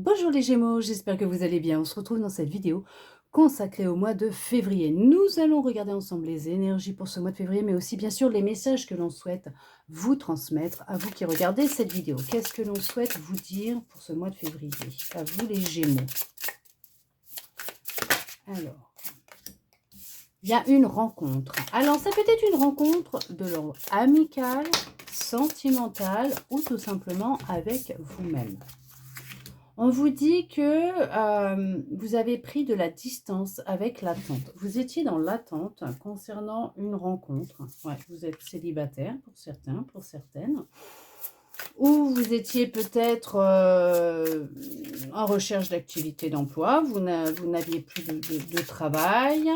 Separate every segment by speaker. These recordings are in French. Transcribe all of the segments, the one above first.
Speaker 1: Bonjour les Gémeaux, j'espère que vous allez bien. On se retrouve dans cette vidéo consacrée au mois de février. Nous allons regarder ensemble les énergies pour ce mois de février, mais aussi bien sûr les messages que l'on souhaite vous transmettre à vous qui regardez cette vidéo. Qu'est-ce que l'on souhaite vous dire pour ce mois de février? À vous les Gémeaux. Alors, il y a une rencontre. Alors, ça peut être une rencontre de l'ordre amical, sentimental ou tout simplement avec vous-même. On vous dit que vous avez pris de la distance avec l'attente. Vous étiez dans l'attente concernant une rencontre. Ouais, vous êtes célibataire pour certains, pour certaines. Ou vous étiez peut-être en recherche d'activité d'emploi. Vous n'aviez plus de travail.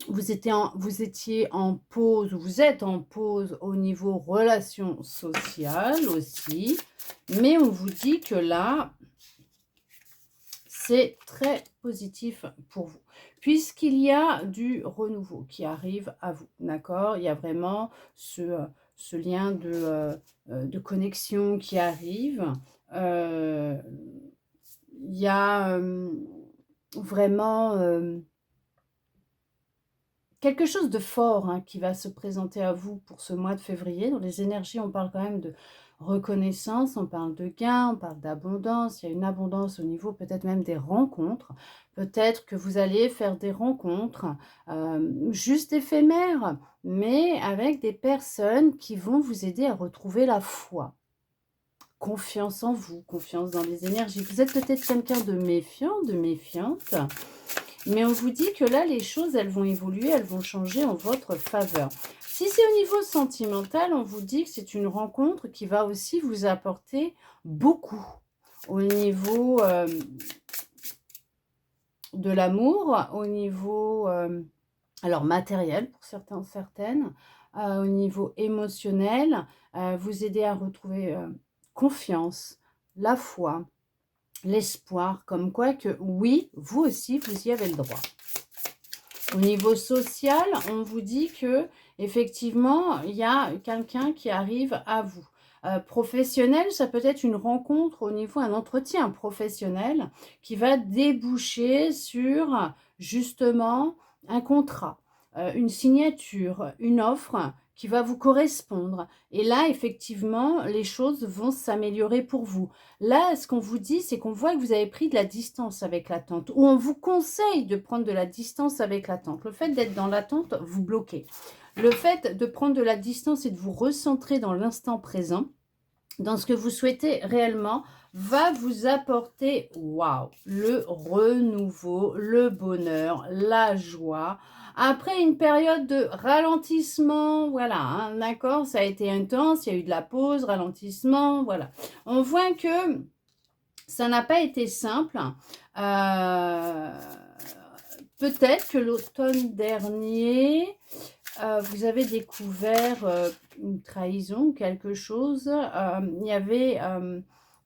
Speaker 1: Vous étiez en pause, ou vous êtes en pause au niveau relations sociales aussi. Mais on vous dit que là, c'est très positif pour vous, puisqu'il y a du renouveau qui arrive à vous, d'accord? Il y a vraiment ce lien de connexion qui arrive. Il y a vraiment quelque chose de fort qui va se présenter à vous pour ce mois de février. Dans les énergies, on parle quand même de reconnaissance, on parle de gain, on parle d'abondance. Il y a une abondance au niveau peut-être même des rencontres. Peut-être que vous allez faire des rencontres juste éphémères, mais avec des personnes qui vont vous aider à retrouver la foi. Confiance en vous, confiance dans les énergies. Vous êtes peut-être quelqu'un de méfiant, de méfiante. Mais on vous dit que là, les choses, elles vont évoluer, elles vont changer en votre faveur. Si c'est au niveau sentimental, on vous dit que c'est une rencontre qui va aussi vous apporter beaucoup au niveau de l'amour, au niveau alors matériel pour certains, certaines, au niveau émotionnel, vous aider à retrouver confiance, la foi, l'espoir, comme quoi que oui, vous aussi, vous y avez le droit. Au niveau social, on vous dit que effectivement, il y a quelqu'un qui arrive à vous. Professionnel, ça peut être une rencontre au niveau, un entretien professionnel qui va déboucher sur justement un contrat, une signature, une offre qui va vous correspondre. Et là, effectivement, les choses vont s'améliorer pour vous. Là, ce qu'on vous dit, c'est qu'on voit que vous avez pris de la distance avec l'attente, ou on vous conseille de prendre de la distance avec l'attente. Le fait d'être dans l'attente, vous bloquez. Le fait de prendre de la distance et de vous recentrer dans l'instant présent, dans ce que vous souhaitez réellement, va vous apporter, waouh, le renouveau, le bonheur, la joie. Après une période de ralentissement, voilà, d'accord, ça a été intense, il y a eu de la pause, ralentissement, voilà. On voit que ça n'a pas été simple. Peut-être que l'automne dernier, vous avez découvert une trahison ou quelque chose. Il y avait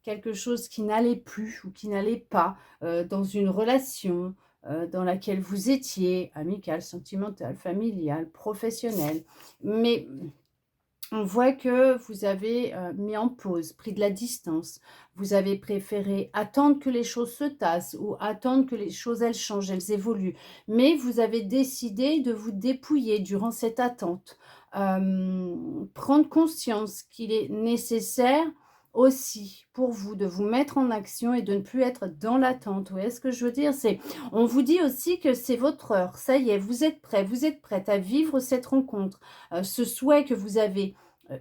Speaker 1: quelque chose qui n'allait plus ou qui n'allait pas dans une relation dans laquelle vous étiez, amicale, sentimentale, familiale, professionnelle. Mais on voit que vous avez mis en pause, pris de la distance. Vous avez préféré attendre que les choses se tassent ou attendre que les choses, elles changent, elles évoluent. Mais vous avez décidé de vous dépouiller durant cette attente. Prendre conscience qu'il est nécessaire aussi pour vous de vous mettre en action et de ne plus être dans l'attente. Vous voyez ce que je veux dire? On vous dit aussi que c'est votre heure. Ça y est, vous êtes prêt, vous êtes prête à vivre cette rencontre. Ce souhait que vous avez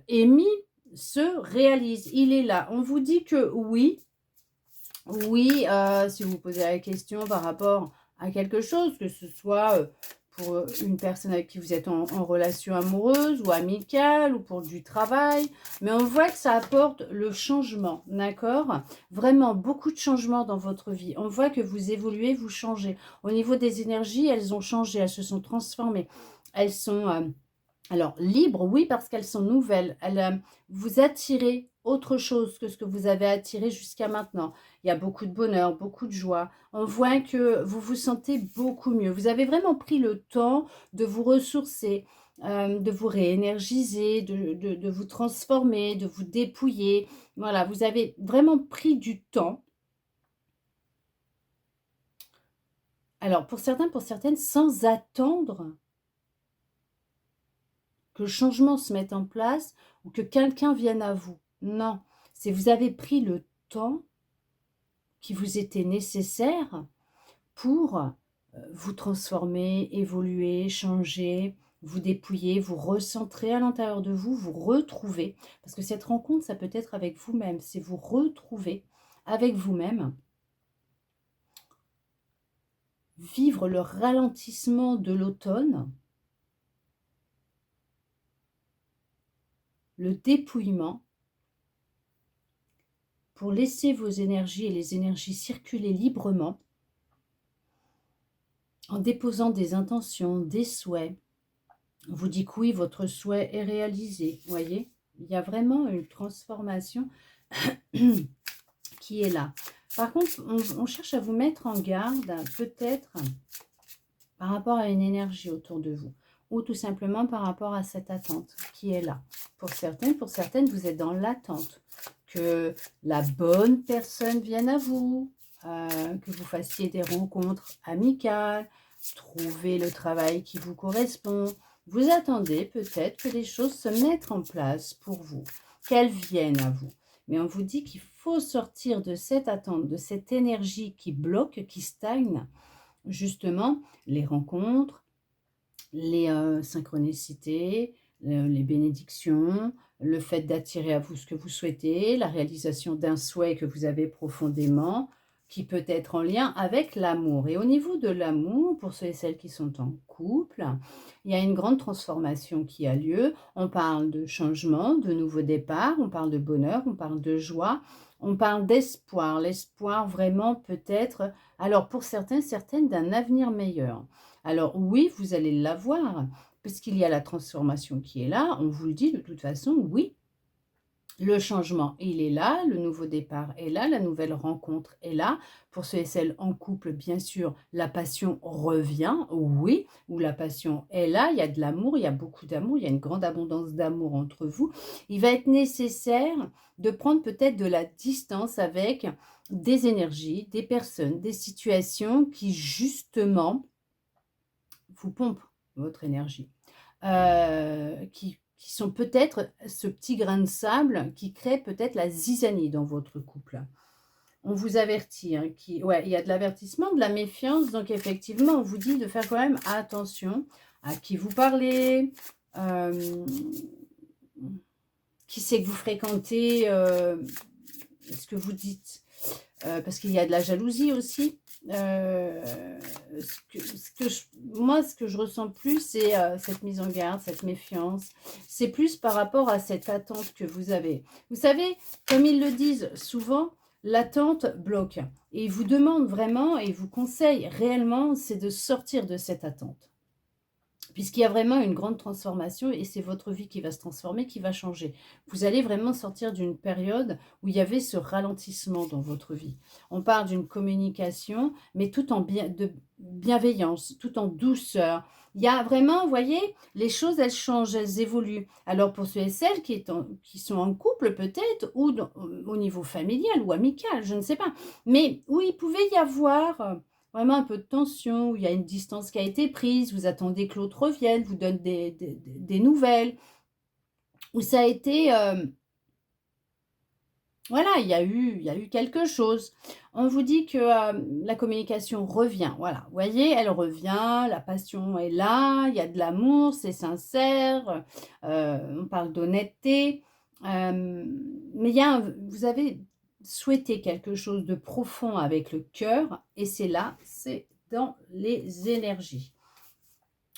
Speaker 1: émis se réalise. Il est là. On vous dit que oui, oui, si vous vous posez la question par rapport à quelque chose, que ce soit pour une personne avec qui vous êtes en relation amoureuse ou amicale ou pour du travail, mais on voit que ça apporte le changement, d'accord? Vraiment beaucoup de changements dans votre vie. On voit que vous évoluez, vous changez. Au niveau des énergies, elles ont changé, elles se sont transformées. Elles sont alors, libres, oui, parce qu'elles sont nouvelles. Elles vous attirez autre chose que ce que vous avez attiré jusqu'à maintenant. Il y a beaucoup de bonheur, beaucoup de joie. On voit que vous vous sentez beaucoup mieux. Vous avez vraiment pris le temps de vous ressourcer, de vous réénergiser, de vous transformer, de vous dépouiller. Voilà, vous avez vraiment pris du temps. Alors pour certains, pour certaines, sans attendre que le changement se mette en place ou que quelqu'un vienne à vous. Non, c'est vous avez pris le temps qui vous était nécessaire pour vous transformer, évoluer, changer, vous dépouiller, vous recentrer à l'intérieur de vous, vous retrouver. Parce que cette rencontre, ça peut être avec vous-même, c'est vous retrouver avec vous-même, vivre le ralentissement de l'automne, le dépouillement, pour laisser vos énergies et les énergies circuler librement, en déposant des intentions, des souhaits. On vous dit que oui, votre souhait est réalisé, vous voyez. Il y a vraiment une transformation qui est là. Par contre, on cherche à vous mettre en garde, peut-être, par rapport à une énergie autour de vous, ou tout simplement par rapport à cette attente qui est là. Pour certaines, vous êtes dans l'attente que la bonne personne vienne à vous, que vous fassiez des rencontres amicales, trouver le travail qui vous correspond. Vous attendez peut-être que les choses se mettent en place pour vous, qu'elles viennent à vous. Mais on vous dit qu'il faut sortir de cette attente, de cette énergie qui bloque, qui stagne, justement, les rencontres, les synchronicités, les bénédictions, le fait d'attirer à vous ce que vous souhaitez, la réalisation d'un souhait que vous avez profondément, qui peut être en lien avec l'amour. Et au niveau de l'amour, pour ceux et celles qui sont en couple, il y a une grande transformation qui a lieu. On parle de changement, de nouveau départ, on parle de bonheur, on parle de joie, on parle d'espoir. L'espoir vraiment peut-être, alors pour certains, certaines, d'un avenir meilleur. Alors oui, vous allez l'avoir, puisqu'il y a la transformation qui est là. On vous le dit de toute façon, oui, le changement, il est là, le nouveau départ est là, la nouvelle rencontre est là. Pour ceux et celles en couple, bien sûr, la passion revient, oui, ou la passion est là, il y a de l'amour, il y a beaucoup d'amour, il y a une grande abondance d'amour entre vous. Il va être nécessaire de prendre peut-être de la distance avec des énergies, des personnes, des situations qui, justement, vous pompent votre énergie, qui sont peut-être ce petit grain de sable qui crée peut-être la zizanie dans votre couple. On vous avertit, hein, ouais, il y a de l'avertissement, de la méfiance, donc effectivement, on vous dit de faire quand même attention à qui vous parlez, qui c'est que vous fréquentez, ce que vous dites, parce qu'il y a de la jalousie aussi. Moi, ce que je ressens plus, c'est cette mise en garde, cette méfiance. C'est plus par rapport à cette attente que vous avez. Vous savez, comme ils le disent souvent, l'attente bloque. Et ils vous demandent vraiment, et ils vous conseillent réellement, c'est de sortir de cette attente. Puisqu'il y a vraiment une grande transformation et c'est votre vie qui va se transformer, qui va changer. Vous allez vraiment sortir d'une période où il y avait ce ralentissement dans votre vie. On parle d'une communication, mais tout en de bienveillance, tout en douceur. Il y a vraiment, vous voyez, les choses, elles changent, elles évoluent. Alors pour ceux et celles qui sont en couple peut-être, ou au niveau familial ou amical, je ne sais pas. Mais où il pouvait y avoir vraiment un peu de tension, où il y a une distance qui a été prise, vous attendez que l'autre revienne, vous donne des nouvelles, où ça a été... voilà, il y a eu quelque chose. On vous dit que la communication revient, voilà. Vous voyez, elle revient, la passion est là, il y a de l'amour, c'est sincère, on parle d'honnêteté. Mais vous avez souhaité quelque chose de profond avec le cœur, et c'est là, c'est dans les énergies.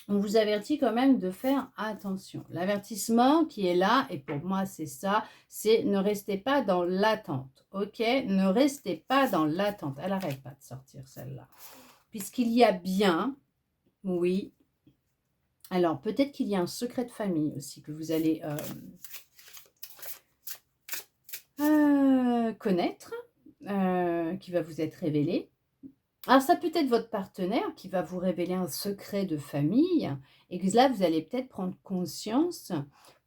Speaker 1: On vous avertit quand même de faire attention. L'avertissement qui est là, et pour moi c'est ça, c'est ne restez pas dans l'attente, ok? Ne restez pas dans l'attente. Elle n'arrête pas de sortir celle-là. Puisqu'il y a bien, oui, alors peut-être qu'il y a un secret de famille aussi que vous allez connaître, qui va vous être révélé. Alors ça peut être votre partenaire qui va vous révéler un secret de famille et que là, vous allez peut-être prendre conscience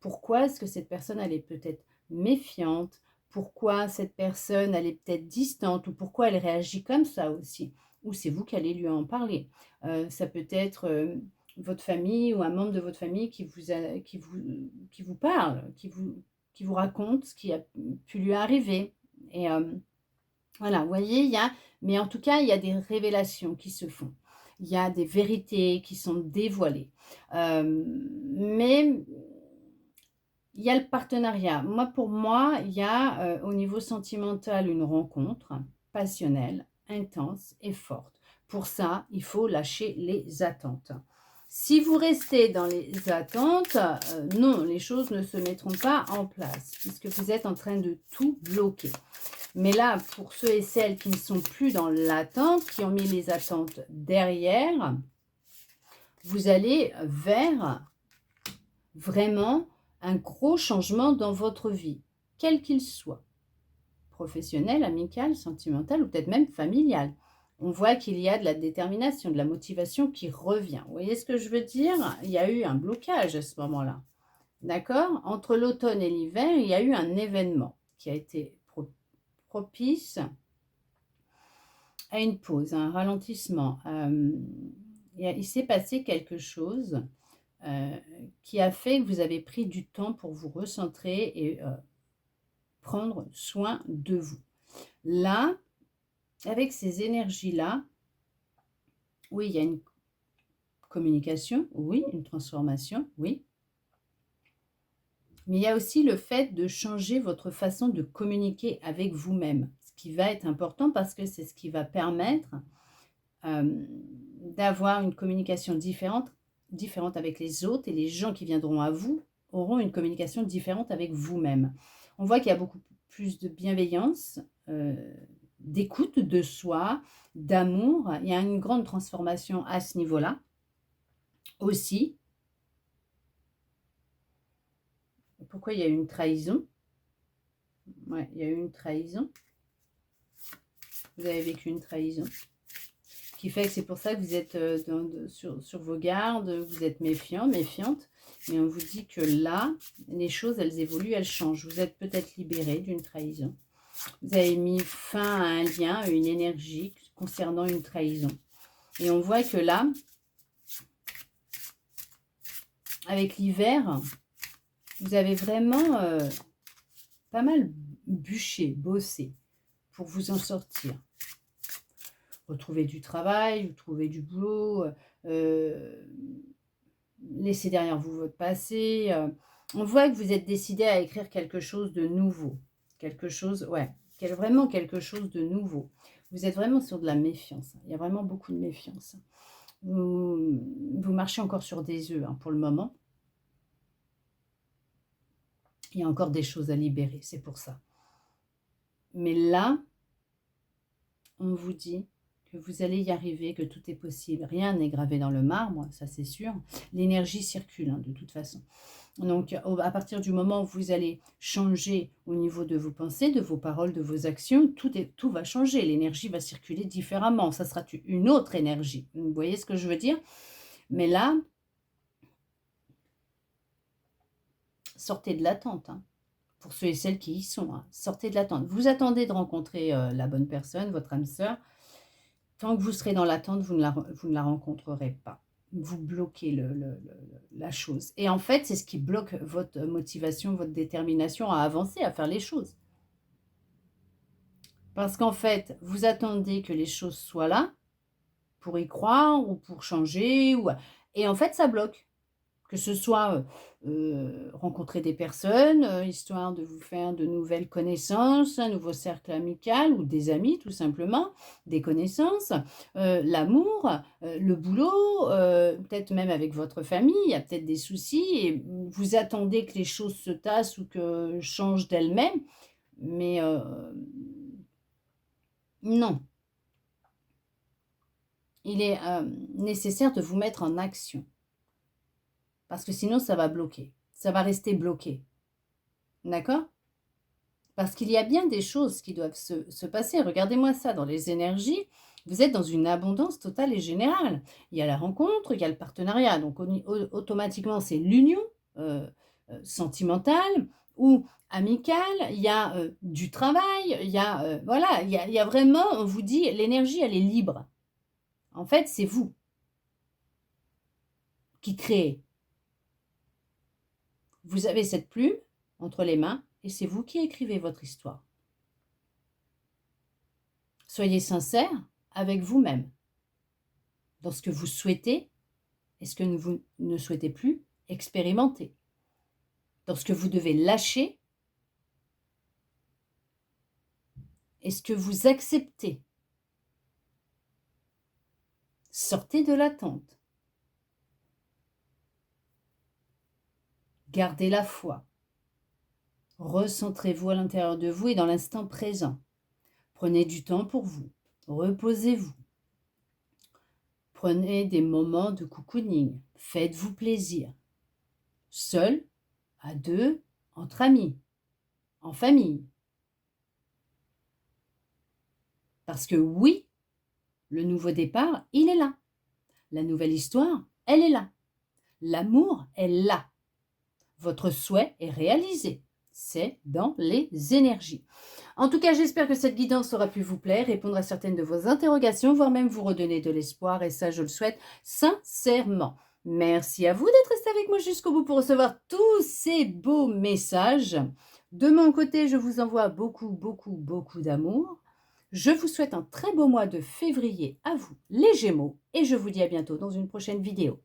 Speaker 1: pourquoi est-ce que cette personne, elle est peut-être méfiante, pourquoi cette personne, elle est peut-être distante ou pourquoi elle réagit comme ça aussi. Ou c'est vous qui allez lui en parler. Ça peut être, votre famille ou un membre de votre famille qui vous parle, qui vous raconte ce qui a pu lui arriver et voilà, vous voyez, il y a mais en tout cas, il y a des révélations qui se font. Il y a des vérités qui sont dévoilées. Mais il y a le partenariat. Moi, pour moi, il y a, au niveau sentimental, une rencontre passionnelle, intense et forte. Pour ça, il faut lâcher les attentes. Si vous restez dans les attentes, non, les choses ne se mettront pas en place puisque vous êtes en train de tout bloquer. Mais là, pour ceux et celles qui ne sont plus dans l'attente, qui ont mis les attentes derrière, vous allez vers vraiment un gros changement dans votre vie, quel qu'il soit, professionnel, amical, sentimental ou peut-être même familial. On voit qu'il y a de la détermination, de la motivation qui revient. Vous voyez ce que je veux dire? Il y a eu un blocage à ce moment-là. D'accord? Entre l'automne et l'hiver, il y a eu un événement qui a été propice à une pause, à un ralentissement. Il s'est passé quelque chose euh, qui a fait que vous avez pris du temps pour vous recentrer et prendre soin de vous. Là, avec ces énergies-là, oui, il y a une communication, oui, une transformation, oui. Mais il y a aussi le fait de changer votre façon de communiquer avec vous-même, ce qui va être important parce que c'est ce qui va permettre d'avoir une communication différente avec les autres et les gens qui viendront à vous auront une communication différente avec vous-même. On voit qu'il y a beaucoup plus de bienveillance, d'écoute de soi, d'amour. Il y a une grande transformation à ce niveau-là aussi. Pourquoi il y a eu une trahison? Ouais, il y a eu une trahison. Vous avez vécu une trahison. Qui fait que c'est pour ça que vous êtes sur vos gardes, vous êtes méfiant, méfiante. Mais on vous dit que là, les choses, elles évoluent, elles changent. Vous êtes peut-être libéré d'une trahison. Vous avez mis fin à un lien, à une énergie concernant une trahison. Et on voit que là, avec l'hiver, vous avez vraiment pas mal bûché, bossé pour vous en sortir. Retrouver du travail, trouver du boulot, laisser derrière vous votre passé. On voit que vous êtes décidé à écrire quelque chose de nouveau. Quelque chose, ouais, vraiment quelque chose de nouveau. Vous êtes vraiment sur de la méfiance. Il y a vraiment beaucoup de méfiance. Vous marchez encore sur des œufs pour le moment. Il y a encore des choses à libérer, c'est pour ça. Mais là, on vous dit que vous allez y arriver, que tout est possible. Rien n'est gravé dans le marbre, ça c'est sûr. L'énergie circule de toute façon. Donc, à partir du moment où vous allez changer au niveau de vos pensées, de vos paroles, de vos actions, tout va changer. L'énergie va circuler différemment. Ça sera une autre énergie. Vous voyez ce que je veux dire? Mais là, sortez de l'attente. Pour ceux et celles qui y sont, sortez de l'attente. Vous attendez de rencontrer la bonne personne, votre âme sœur. Tant que vous serez dans l'attente, vous ne la rencontrerez pas. Vous bloquez la chose. Et en fait, c'est ce qui bloque votre motivation, votre détermination à avancer, à faire les choses. Parce qu'en fait, vous attendez que les choses soient là pour y croire ou pour changer. Et en fait, ça bloque. Que ce soit rencontrer des personnes, histoire de vous faire de nouvelles connaissances, un nouveau cercle amical ou des amis tout simplement, des connaissances, l'amour, le boulot, peut-être même avec votre famille, il y a peut-être des soucis et vous attendez que les choses se tassent ou que changent d'elles-mêmes, mais non. Il est nécessaire de vous mettre en action. Parce que sinon, ça va bloquer. Ça va rester bloqué. D'accord? Parce qu'il y a bien des choses qui doivent se passer. Regardez-moi ça dans les énergies. Vous êtes dans une abondance totale et générale. Il y a la rencontre, il y a le partenariat. Donc, automatiquement, c'est l'union sentimentale ou amicale. Il y a du travail. Il y a, voilà, il y a vraiment, on vous dit, l'énergie, elle est libre. En fait, c'est vous qui créez. Vous avez cette plume entre les mains et c'est vous qui écrivez votre histoire. Soyez sincère avec vous-même dans ce que vous souhaitez et ce que vous ne souhaitez plus expérimenter. Dans ce que vous devez lâcher et ce que vous acceptez. Sortez de l'attente. Gardez la foi. Recentrez-vous à l'intérieur de vous et dans l'instant présent. Prenez du temps pour vous. Reposez-vous. Prenez des moments de cocooning. Faites-vous plaisir. Seul, à deux, entre amis, en famille. Parce que oui, le nouveau départ, il est là. La nouvelle histoire, elle est là. L'amour est là. Votre souhait est réalisé. C'est dans les énergies. En tout cas, j'espère que cette guidance aura pu vous plaire, répondre à certaines de vos interrogations, voire même vous redonner de l'espoir. Et ça, je le souhaite sincèrement. Merci à vous d'être resté avec moi jusqu'au bout pour recevoir tous ces beaux messages. De mon côté, je vous envoie beaucoup, beaucoup, beaucoup d'amour. Je vous souhaite un très beau mois de février à vous, les Gémeaux, et je vous dis à bientôt dans une prochaine vidéo.